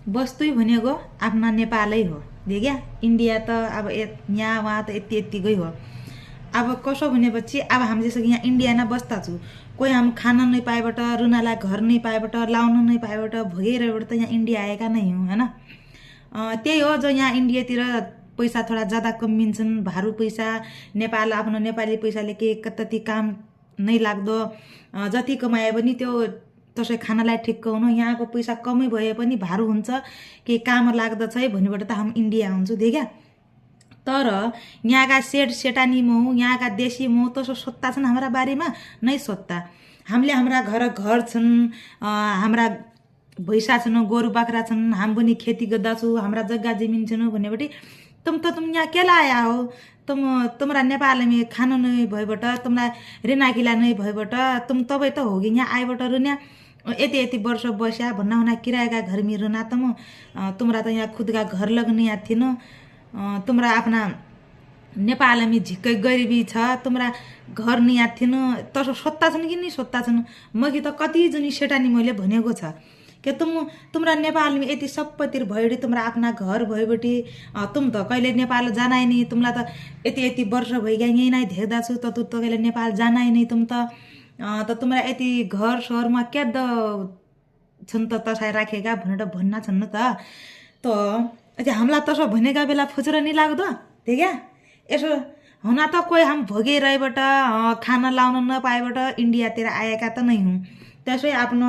वस्तु भनेको आफ्ना नेपालै हो देख्या। इन्डिया त अब यहाँ वहाँ त यति यतिकै हो। अब कसो भनेपछि अब हामी जस्तो कि यहाँ इन्डियामा बस्दा छु, कोही हम खान नै पाएबाट, रुनालाई घर नै पाएबाट, लाउन नै पाएबाट, भोगेरबाट त यहाँ इन्डिया आएका नै हौँ होइन। त्यही हो जो यहाँ इन्डियातिर पैसा थोडा ज्यादा कमिन्छन्, भारू पैसा। नेपाल आफ्नो नेपाली पैसाले के कति काम नै लाग्दो, जति कमाए पनि त्यो त्यसै खानलाई ठिक्क हुनु। यहाँको पैसा कमै भए पनि भारू हुन्छ, के काम लाग्दछ है भनेबाट त हामी इन्डिया आउँछु देख्या। तर यहाँका सेटानी मौ, यहाँका देशी मौ तसो सोध्ता छन् हाम्रा बारेमा नै सोध्ता। हामीले हाम्रा घर छन्, हाम्रा भैँसा छन्, गोरु बाख्रा छन्, हामी पनि खेती गर्दा छु, हाम्रा जग्गा जमिन छन् भनेपछि तुम यहाँ केला आया हो, तुम्हारा नेपाल में खाना नहीं भएबाट, तुमलाई रेनाकिला नहीं भएबाट, तपाईँ त होगी यहाँ आएबाट रुन्या यति यति वर्ष बस्या भन्ना हुना किराएका घर में रुना तुमरा त यहाँ खुद का घर लगने या थिएन, तुमरा आफ्ना नेपाल में झिक्कै गरिबी छ, तुमरा घर नि या थिएन। तसो सोध्ता छन् कि नि सोध्ता छन्। मगी त कति जनी सेटानी मैले भनेको छ के तुमरा नेपाल में यति सबैतिर भएडी, तुमरा आफ्ना घर भएबटी तुम त कहिले नेपाल जानाइ नि, तुमलाई त यति यति वर्ष भइगया यहीँ नै देख्दा छु, त कहिले नेपाल जानाइ नि, तुम त तुमरा यति घर सहरमा क्या द छन् त तसाइ राखेका भनेर भन्न छन् त। हामीलाई तसो भनेका बेला फुचुर नि लाग्दो देख्या। यसो हुन त कोही हामी भोगिरहेबाट, खाना लाउन नपाएबाट इन्डियातिर आएका त नै हुँ। त्यसै आफ्नो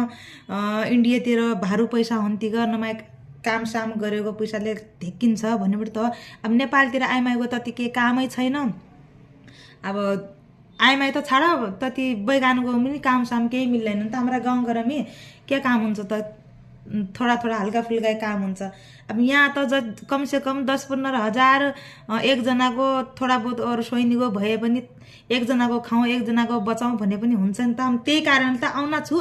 इन्डियातिर भारू पैसा हुन्थ्यो नमाइ कामसाम गरेको पैसाले ढेकिन्छ भनेबाट त अब नेपालतिर आइमाईको तति के कामै छैन। अब आइमाई त छाड, तति बैगानको पनि कामसाम केही मिल्दैन नि त। हाम्रा गाउँघरमा के काम हुन्छ त, थोडा थोडा हल्का फुल्का काम हुन्छ। अब यहाँ त कमसे कम 10-15 हजार एकजनाको थोडा बहुत अरू सोइनीको भए पनि एकजनाको खाउँ, एकजनाको बचाउँ भने पनि हुन्छ नि त। त्यही कारण त आउना छु।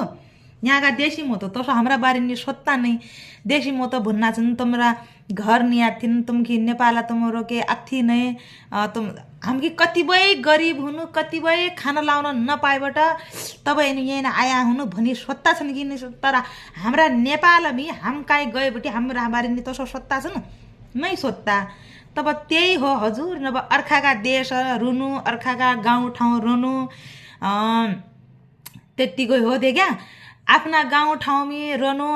यहाँका देशी मो त तसो हाम्रा बारेमा सोध्ता नै। देशी मो त भन्न छन् तुमरा घर नि आथिन, तुमकी नेपाल तुमरो के आथि नै, हामी कतिपय गरिब हुनु, कतिपय खाना लाउन नपाएबाट तपाईँ यहाँ आया हुनु भनी सोध्ता छन् कि नि। तर हाम्रा नेपालमी हाम काहीँ गएपछि हाम्रा बारेमा तसो सोध्ता छन् नै सोध्ता। तब त्यही हो हजुर। नभ अर्खाका देश रुनु, अर्खाका गाउँठाउँ रुनु, त्यत्तिकै हो देख्या। आफ्ना गाउँठाउँमी रहनु,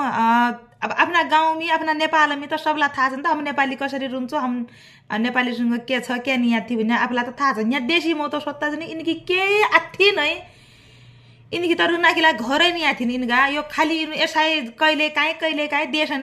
अब आफ्ना गाउँमी आफ्ना नेपालमी त सबलाई थाहा छ नि त। हामी नेपाली कसरी रुन्छौँ, हामी नेपालीसँग के छ के नि आथि भने आफूलाई त थाहा छ। यहाँ देशी म त सोध्ता छ नि यिनकी के आथि नै, यिनकी त रुनाकीलाई घरै नि आथि नि। यिनका यो खालि यसै कहिले काहीँ देश